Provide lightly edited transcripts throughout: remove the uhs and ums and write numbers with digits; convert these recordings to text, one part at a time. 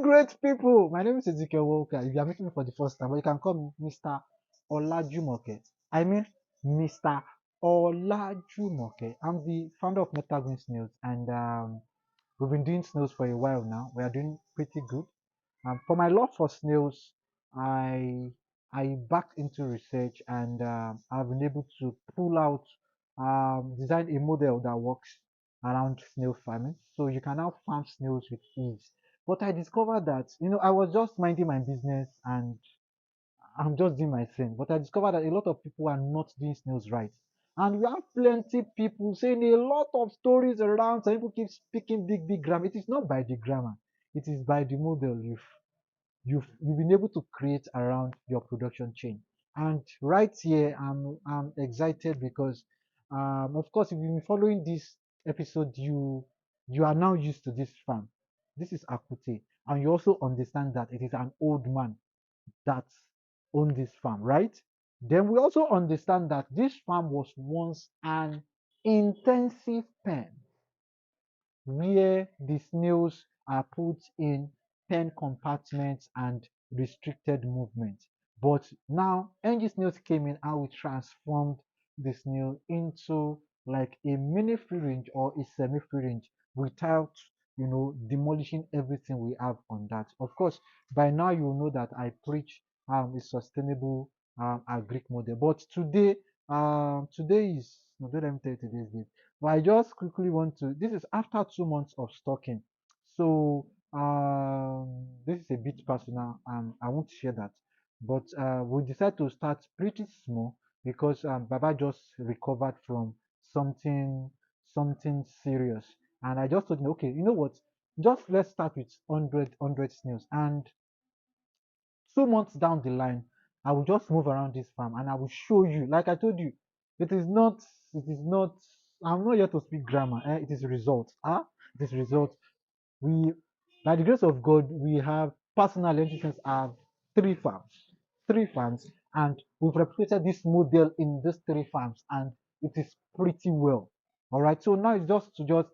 great people. My name is Ezekiel Walker. If you are meeting me for the first time, but you can call me Mr. Olajumoke. I mean, Mr. Olajumoke. I'm the founder of Metal Green Snails, and we've been doing snails for a while now. We are doing pretty good. For my love for snails, I I backed into research, and I've been able to pull out, design a model that works around snail farming. So you can now farm snails with ease. But I discovered that, I was just minding my business and I'm just doing my thing. But I discovered that a lot of people are not doing snails right. And we have plenty people saying a lot of stories around. Some people keep speaking big, big grammar. It is not by the grammar, it is by the model you've been able to create around your production chain. And right here, I'm excited because, of course, if you've been following this episode, you are now used to this farm. This is Akute, and you also understand that it is an old man that owned this farm, right? Then we also understand that this farm was once an intensive pen where the snails are put in pen compartments and restricted movement. But now NGsnails came in and we transformed the snail into like a mini free range or a semi free range without demolishing everything we have on that. Of course, by now you know that I preach a sustainable agric model. But today is no, don't let me tell you today's date. But I just quickly want to. This is after 2 months of stocking, so this is a bit personal. I won't share that, but we decided to start pretty small because Baba just recovered from something something serious, and I just thought, okay, you know what? Just let's start with 100 snails, and 2 months down the line, I will just move around this farm and I will show you. Like I told you, it is not, it is not, I'm not here to speak grammar. It is result. It is result. We, by the grace of God, we have personal entities have three farms, three farms, and we've replicated this model in these three farms, and it is pretty well. All right. So now it's just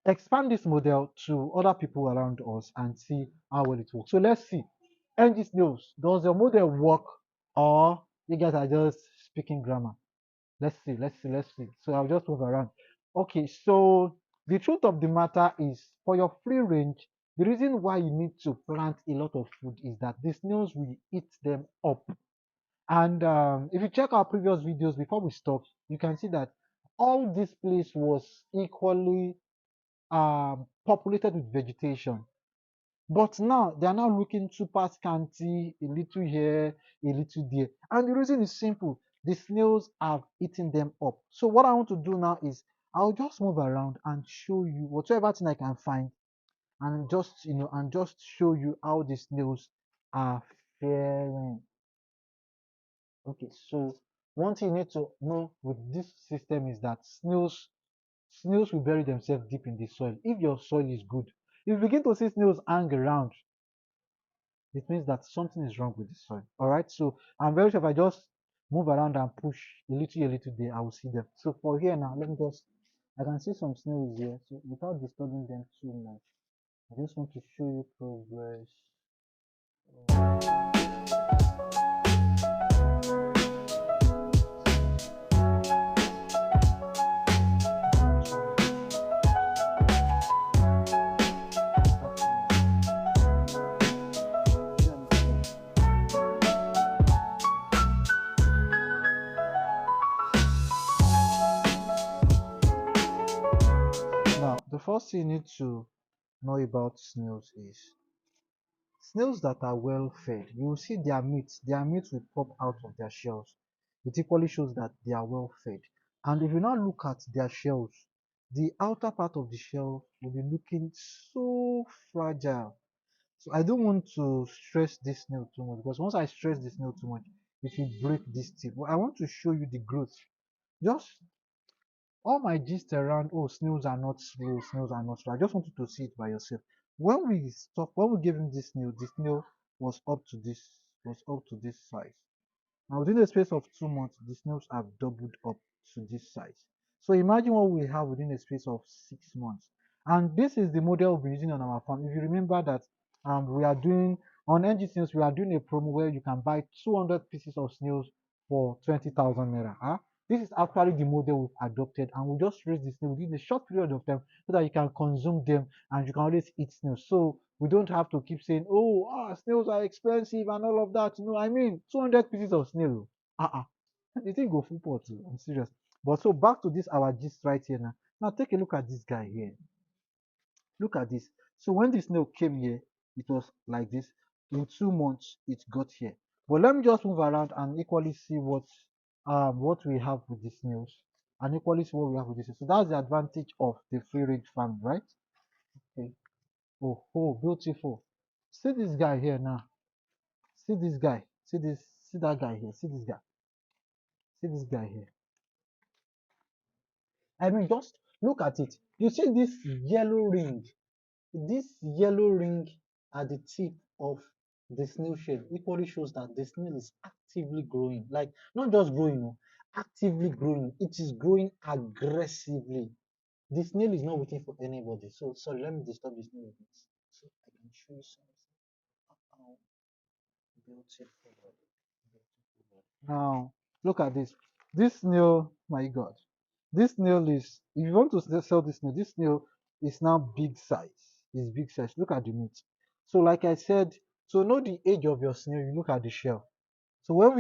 expand this model to other people around us and see how well it works. So let's see. NGsnails, does your model work or you guys are just speaking grammar? Let's see. So I'll just move around. Okay, so the truth of the matter is for your free range, the reason why you need to plant a lot of food is that the snails will eat them up. And if you check our previous videos before we stop, you can see that all this place was equally populated with vegetation. But now they are now looking super scanty, a little here, a little there. And the reason is simple. The snails have eaten them up. So what I want to do now is I'll just move around and show you whatever thing I can find and just show you how the snails are faring. Okay, so one thing you need to know with this system is that snails will bury themselves deep in the soil. If your soil is good, if you begin to see snails hang around, it means that something is wrong with the soil. All right, so I'm very sure if I just move around and push a little there, I will see them. So for here now, let me just, I can see some snails here. So without disturbing them too much, I just want to show you progress. Now, the first thing you need to know about snails is snails that are well fed. You will see their meat will pop out of their shells. It equally shows that they are well fed. And if you now look at their shells, the outer part of the shell will be looking so fragile. So I don't want to stress this snail too much because once I stress the snail too much, it will break this tip. But I want to show you the growth. Just all my gist around, oh, snails are not slow, snails are not slow. I just wanted to see it by yourself. When we gave him this snail, the snail was up to this size. Now within the space of 2 months, the snails have doubled up to this size. So imagine what we have within the space of 6 months. And this is the model we're using on our farm. If you remember that we are doing on NGsnails, we are doing a promo where you can buy 200 pieces of snails for 20,000 naira. This is actually the model we've adopted, and we just raise the snail within a short period of time so that you can consume them and you can always eat snails. So we don't have to keep saying, oh, snails are expensive and all of that. No, I mean 200 pieces of snail. The thing go full pot. I'm serious. But so back to this our gist right here now. Now take a look at this guy here. Look at this. So when the snail came here, it was like this. In 2 months, it got here. But let me just move around and equally see what we have with the snails, and equally see what we have with this. So that's the advantage of the free range farm, right? Okay. Oh, beautiful. See this guy here now. See this guy. See that guy here. See this guy. See this guy here. I mean, just look at it. You see this yellow ring. This yellow ring at the tip of the snail shell equally shows that the snail is actively growing. Like, not just growing, no, actively growing. It is growing aggressively. The snail is not waiting for anybody. So, sorry, let me disturb the snail a bit. So I can show you something. How beautiful. Now, look at this. This snail, my God, this snail is, if you want to sell this snail is now big size. It's big size. Look at the meat. So, like I said, to know the age of your snail, you look at the shell. So, when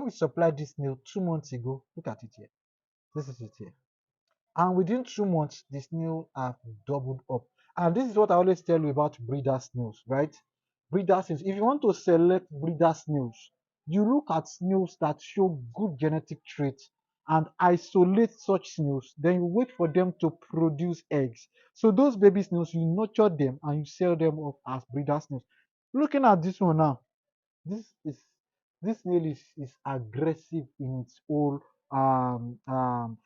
we supplied this snail 2 months ago, look at it here. This is it here. And within 2 months, the snail have doubled up. And this is what I always tell you about breeder snails, right? Breeder snails. If you want to select breeder snails, you look at snails that show good genetic traits and isolate such snails. Then you wait for them to produce eggs. So those baby snails, you nurture them and you sell them off as breeder snails. Looking at this one now, this is this snail is aggressive in its whole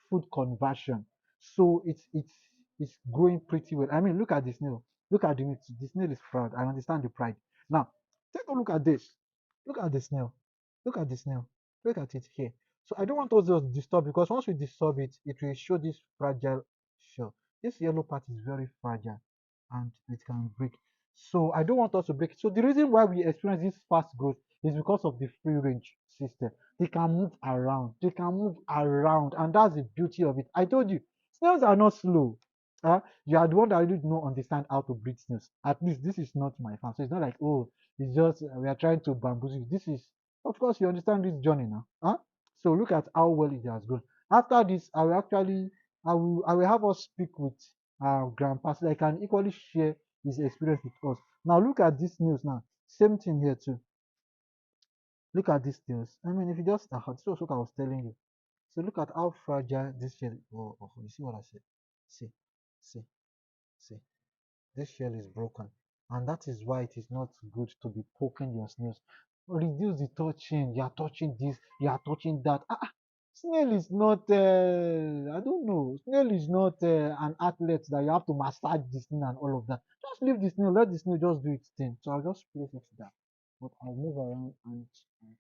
food conversion. So it's growing pretty well. I mean, look at the snail. Look at the meat. The snail is proud. I understand the pride. Now, take a look at this. Look at the snail. Look at the snail. Look at it here. So I don't want us to disturb, because once we disturb it, it will show this fragile shell. This yellow part is very fragile and it can break. So I don't want us to break it. So the reason why we experience this fast growth is because of the free range system. They can move around. They can move around, and that's the beauty of it. I told you, snails are not slow. You are the one that really do not understand how to breed snails. At least this is not my farm. So it's not like, oh, it's just we are trying to bamboozle you. This is, of course, you understand this journey now. So look at how well it has grown. After this, I will have us speak with our grandpa so they can equally share his experience with us. Now look at this news now. Same thing here too. Look at these things. I mean, if you just this was what I was telling you. So look at how fragile this shell. Oh, you see what I said? See, see, see. This shell is broken, and that is why it is not good to be poking your snails. Reduce the touching. You are touching this. You are touching that. Snail is not. I don't know. Snail is not an athlete that you have to massage the snail and all of that. Just leave the snail. Let the snail just do its thing. So I'll just place it down. But I'll move around and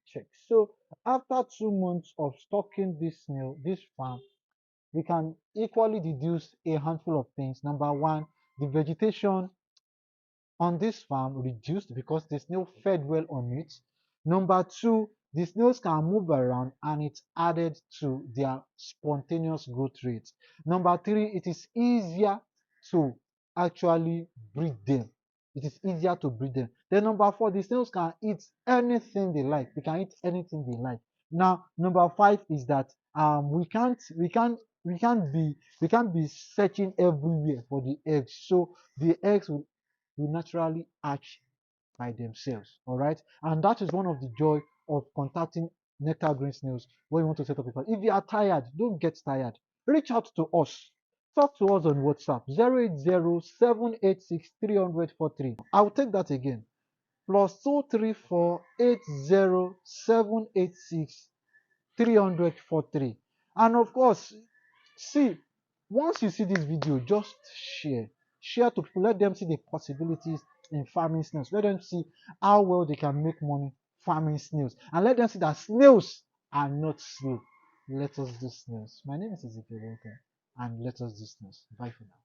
check. So after 2 months of stocking this snail, this farm, we can equally deduce a handful of things. Number one, the vegetation on this farm reduced because the snail fed well on it. Number two, the snails can move around and it added to their spontaneous growth rate. Number three, it is easier to actually breed them. It is easier to breed them. Then number four, the snails can eat anything they like. They can eat anything they like. Now, number five is that we can't be searching everywhere for the eggs. So the eggs will naturally hatch by themselves. All right, and that is one of the joy of contacting nectar green snails when you want to set up a farm. If you are tired, don't get tired. Reach out to us. Talk to us on WhatsApp 080 786 300 43. I'll take that again. +234 80 786 300 43. And of course, see, once you see this video, just share to people. Let them see the possibilities in farming snails. Let them see how well they can make money farming snails, and let them see that snails are not slow. Let us do snails. My name is Ezekiel Walker, and let us do snails. Bye for now.